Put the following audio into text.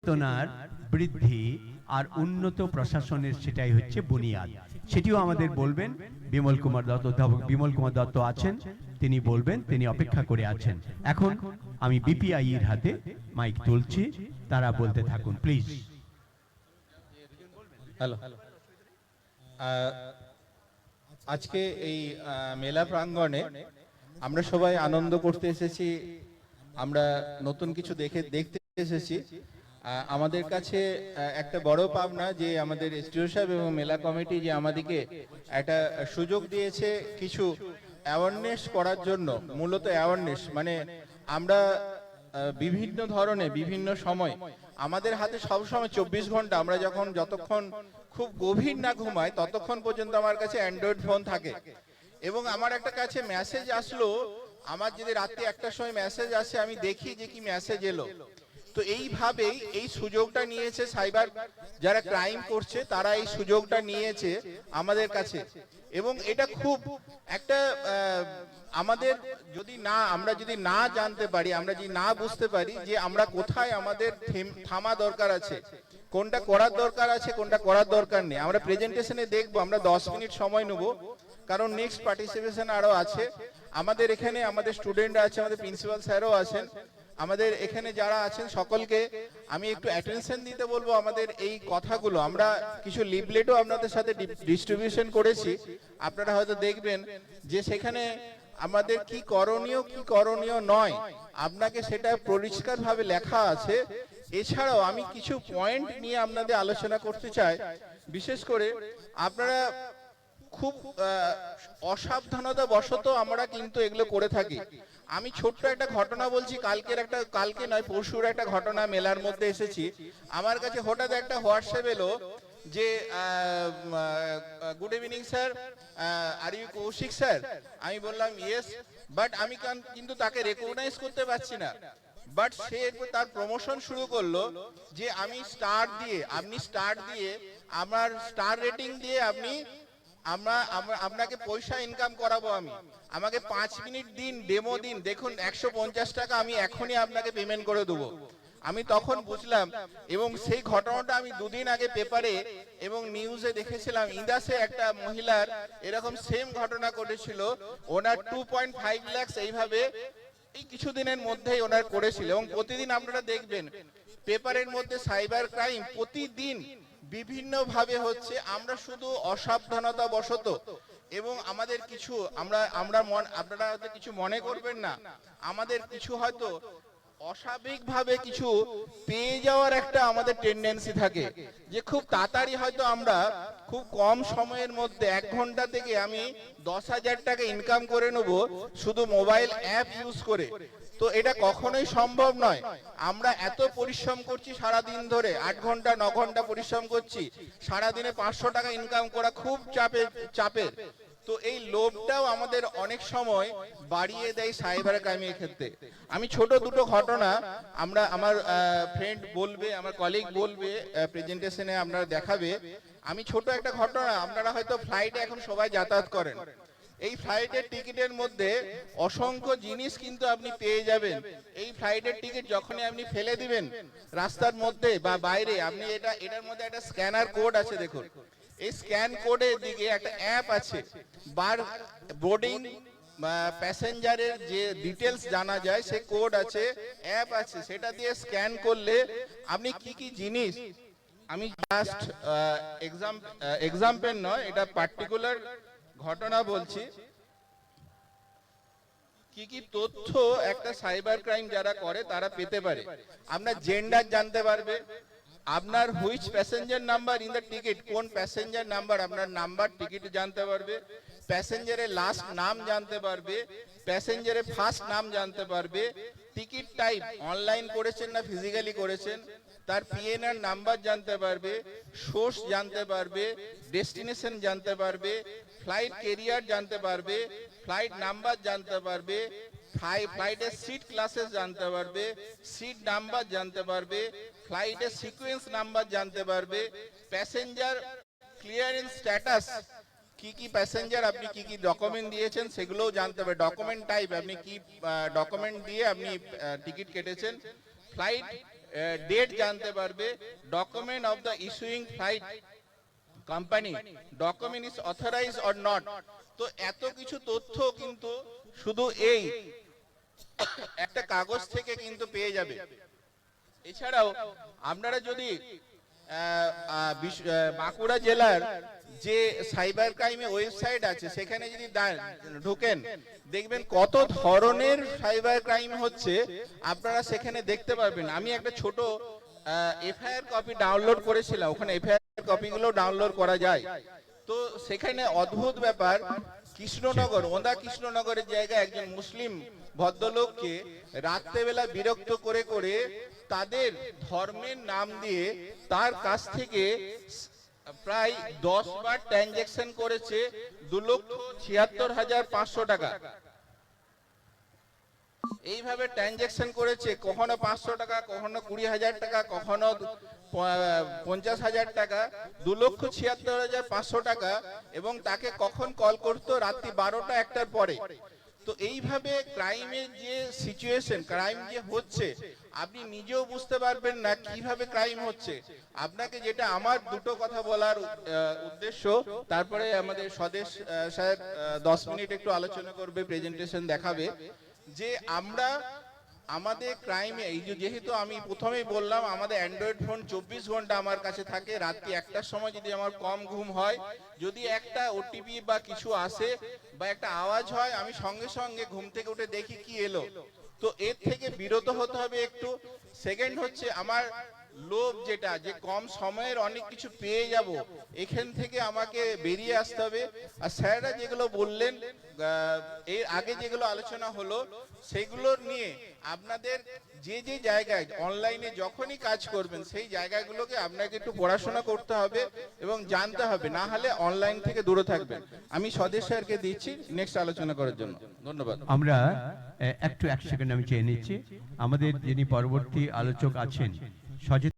চেতনার বৃদ্ধি আর উন্নত প্রশাসনের সেটাই হচ্ছে বুনিয়াদ। সেটিও আমাদের বলবেন বিমল কুমার দত্ত, অধ্যাপক বিমল কুমার দত্ত আছেন, তিনি বলবেন, তিনি অপেক্ষা করে আছেন। এখন আমি বিপিআই এর হাতে মাইক তুলছি, তারা বলতে থাকুন প্লিজ। হ্যালো, আজকে এই মেলা প্রাঙ্গণে আমরা সবাই আনন্দ করতে এসেছি, আমরা নতুন কিছু দেখতে এসেছি। আমাদের কাছে একটা বড় পাওনা যে আমাদের এসডিও সাহেব এবং মেলা কমিটি যে আমাদেরকে একটা সুযোগ দিয়েছে কিছু অ্যাওয়ারনেস করার জন্য। মূলত অ্যাওয়ারনেস মানে আমরা বিভিন্ন ধরনের বিভিন্ন সময় আমাদের হাতে সবসময় 24 ঘন্টা, আমরা যতক্ষণ খুব গভীর না ঘুমাই ততক্ষণ পর্যন্ত আমার কাছে অ্যান্ড্রয়েড ফোন থাকে। এবং আমার একটা কাছে মেসেজ আসলো, আমার যদি রাত্রি 1টার সময় মেসেজ আসে আমি দেখি যে কি মেসেজ এলো। তো এইভাবেই এই সুযোগটা নিয়েছে সাইবার যারা ক্রাইম করছে, তারা এই সুযোগটা নিয়েছে আমাদের কাছে। এবং এটা খুব একটা আমাদের আমরা যদি না জানতে পারি, আমরা যদি না বুঝতে পারি যে আমরা কোথায় আমাদের থামা দরকার আছে, কোনটা করার দরকার আছে, কোনটা করার দরকার নেই। আমরা প্রেজেন্টেশনে দেখবো, আমরা 10 মিনিট সময় নেব, কারণ নেক্সট পার্টিসিপেশন আরো আছে। আমাদের এখানে আমাদের স্টুডেন্ট আছে, আমাদের প্রিন্সিপাল স্যারও আছেন, আমাদের এখানে যারা আছেন সকলকে আমি একটু অ্যাটেনশন দিতে বলবো। আমাদের এই কথাগুলো আমরা কিছু লিফলেটও আপনাদের সাথে ডিস্ট্রিবিউশন করেছি, আপনারা হয়তো দেখবেন যে সেখানে আমাদের কি করণীয় কি করণীয় নয় আপনাকে সেটা পরিষ্কারভাবে লেখা আছে। এছাড়াও আমি কিছু পয়েন্ট নিয়ে আপনাদের আলোচনা করতে চাই। বিশেষ করে আপনারা খুব অসাবধানতা বশত আমরা কিন্তু এগুলো করে থাকি। আমি ছোট্ট একটা ঘটনা বলছি, কালকে নয় পরশুর একটা ঘটনা। মেলার মধ্যে এসেছি, আমার কাছে হঠাৎ একটা হোয়াটসঅ্যাপ এলো যে good evening sir, are you Koushik sir. আমি বললাম ইয়েস, বাট আমি কিন্তু তাকে রেকগনাইজ করতে পারছি না। বাট সে তার প্রমোশন শুরু করলো যে আপনি স্টার দিয়ে আমার স্টার রেটিং দিয়ে আপনাকে পয়সা ইনকাম করাবো। আমাকে 5 মিনিট দিন, ডেমো দিন, দেখুন 150 টাকা আমি এখনই আপনাকে পেমেন্ট করে দেবো। আমি তখন বুঝলাম। এবং সেই ঘটনাটা আমি 2 দিন আগে পেপারে এবং নিউজে দেখেছিলাম। ইন্দাসে একটা মহিলার এরকম সেম ঘটনা ঘটেছিল, ওনার 2.5 লাখ এইভাবে এই কিছুদিনের মধ্যেই ওনার করেছিল। এবং প্রতিদিন আপনারা দেখবেন পেপারের মধ্যে সাইবার ক্রাইম প্রতিদিন বিভিন্ন ভাবে হচ্ছে। আমরা শুধু অসাবধানতা বশত এবং আমাদের কিছু আপনারা হয়তো কিছু মনে করবেন না, আমাদের কিছু হয়তো অস্বাভাবিকভাবে কিছু পেয়ে যাওয়ার একটা আমাদের টেন্ডেন্সি থাকে, যে খুব তাড়াতাড়ি হয়তো আমরা খুব কম সময়ের মধ্যে 1 ঘন্টা থেকে আমি 10,000 টাকা ইনকাম করে নেব শুধু মোবাইল অ্যাপ ইউজ করে। তো এটা কখনোই সম্ভব নয়। আমরা এত পরিশ্রম করছি সারাদিন ধরে, 8 ঘন্টা 9 ঘন্টা পরিশ্রম করছি, সারাদিনে 500 টাকা ইনকাম করা খুব চাপের। তো এই লোভটাও আমাদের অনেক সময় বাড়িয়ে দেয় সাইবার ক্রাইমের ক্ষেত্রে। আমি ছোট দুটো ঘটনা আমার ফ্রেন্ড বলবে, আমার কলিগ বলবে, প্রেজেন্টেশনে আপনারা দেখাবে। আমি ছোট একটা ঘটনা, আপনারা হয়তো ফ্লাইটে এখন সবাই যাতায়াত করেন, এই ফ্লাইটের টিকিটের মধ্যে অসংখ্য জিনিস কিন্তু আপনি পেয়ে যাবেন। এই ফ্লাইটের টিকিট যখনই আপনি ফেলে দিবেন রাস্তার মধ্যে বা বাইরে, আপনি এটার মধ্যে একটা স্ক্যানার কোড আছে, দেখুন এই স্ক্যান কোডের দিকে একটা অ্যাপ আছে, বোর্ডিং প্যাসেঞ্জারের যে ডিটেলস জানা যায়, সে কোড আছে, অ্যাপ আছে, সেটা দিয়ে স্ক্যান করলে আপনি কি কি জিনিস, আমি জাস্ট এক্সাম্পল নয়, এটা পার্টিকুলার ঘটনা বলছি, কি কি তথ্য একটা সাইবার ক্রাইম যারা করে তারা পেতে পারে। আপনার জেন্ডার জানতে পারবে, আপনার which passenger number in the ticket, কোন প্যাসেঞ্জার নাম্বার, আপনার নাম্বার টিকিট জানতে পারবে, প্যাসেঞ্জারের লাস্ট নাম জানতে পারবে, প্যাসেঞ্জারের ফার্স্ট নাম জানতে পারবে, টিকিট টাইপ অনলাইন করেছেন না ফিজিক্যালি করেছেন, তার পিএনআর নাম্বার জানতে পারবে, সোর্স জানতে পারবে, ডেস্টিনেশন জানতে পারবে, ফ্লাইট ক্যারিয়ার জানতে পারবে, ফ্লাইট নাম্বার জানতে পারবে, ফ্লাইটের সিট ক্লাসেস জানতে পারবে, সিট নাম্বার জানতে পারবে, ফ্লাইটের সিকোয়েন্স নাম্বার জানতে পারবে, প্যাসেঞ্জার ক্লিয়ারেন্স স্ট্যাটাস, কি কি প্যাসেঞ্জার আপনি কি কি ডকুমেন্ট দিয়েছেন সেগুলোও জানতে পারবে, ডকুমেন্ট টাইপ আপনি কি ডকুমেন্ট দিয়ে আপনি টিকিট কেটেছেন, ফ্লাইট ডেট জানতে পারবে, document of the issuing flight company, document is authorise or not. তো এত কিছু তথ্য কিন্তু শুধু এই একটা কাগজ থেকে কিন্তু পেয়ে যাবে। এছাড়াও আপনারা যদি বাঁকুড়া জেলার যে সাইবার ক্রাইমে ওয়েবসাইট আছে সেখানে যদি ঢোকেন, দেখবেন কত ধরনের সাইবার ক্রাইম হচ্ছে, আপনারা সেখানে দেখতে পারবেন। আমি একটা ছোট এফআইআর কপি ডাউনলোড করেছিলাম, ওখানে এফআইআর কপিগুলো ডাউনলোড করা যায়। তো সেখানে অদ্ভুত ব্যাপার, কৃষ্ণনগর, ওদা কৃষ্ণনগরের জায়গায় একজন মুসলিম ভদ্রলোককে রাত্রেবেলা বিরক্ত করে করে তাদের ধর্মের নাম দিয়ে তার কাছ থেকে প্রায় 10 বার ট্রানজাকশন করেছে 2,76,500 টাকা। এইভাবে ট্রানজাকশন করেছে, কখনো 500 টাকা, কখনো 20,000 টাকা, কখনো 50,000 টাকা, 2,76,500 টাকা। এবং তাকে কখন কল করতো? রাত্রি 12টা 1টার পরে। তো এইভাবে ক্রাইমের যে সিচুয়েশন, ক্রাইম যে হচ্ছে, আপনি নিজেও বুঝতে পারবেন না কিভাবে ক্রাইম হচ্ছে। আপনাকে যেটা আমার দুটো কথা বলার উদ্দেশ্য, তারপরে আমাদের স্বদেশ স্যার 10 মিনিট একটু আলোচনা করবে, প্রেজেন্টেশন দেখাবে, যে আমরা আমাদের ক্রাইমে এই যেহেতু আমি প্রথমেই বললাম আমাদের অ্যান্ড্রয়েড ফোন 24 ঘন্টা আমার কাছে থাকে। রাত্রি 1টার সময় যদি আমার কম ঘুম হয়, যদি একটা ওটিপি বা কিছু আসে বা একটা আওয়াজ হয়, আমি সঙ্গে সঙ্গে ঘুম থেকে উঠে দেখি কি এলো। তো এর থেকে বিরত হতে হবে একটু। সেকেন্ড হচ্ছে আমার লোভ, যেটা যে কম সময়ের অনেক কিছু পেয়ে যাব, এখান থেকে আমাকে বেরিয়ে আসতে হবে। আর স্যাররা যেগুলো বললেন, এর আগে যেগুলো আলোচনা হলো, সেগুলো নিয়ে আপনাদের যে যে জায়গায় অনলাইনে যখনই কাজ করবেন, সেই জায়গাগুলোকে আপনাকে একটু পড়াশোনা করতে হবে এবং জানতে হবে, না হলে অনলাইন থেকে দূরে থাকবেন। আমি স্বদেশ স্যারকে দিচ্ছি নেক্সট আলোচনা করার জন্য। ধন্যবাদ। আমরা একটু 1 সেকেন্ড আমি চেয়ে নিচ্ছি, আমাদের যিনি পরবর্তী আলোচক আছেন সচেতন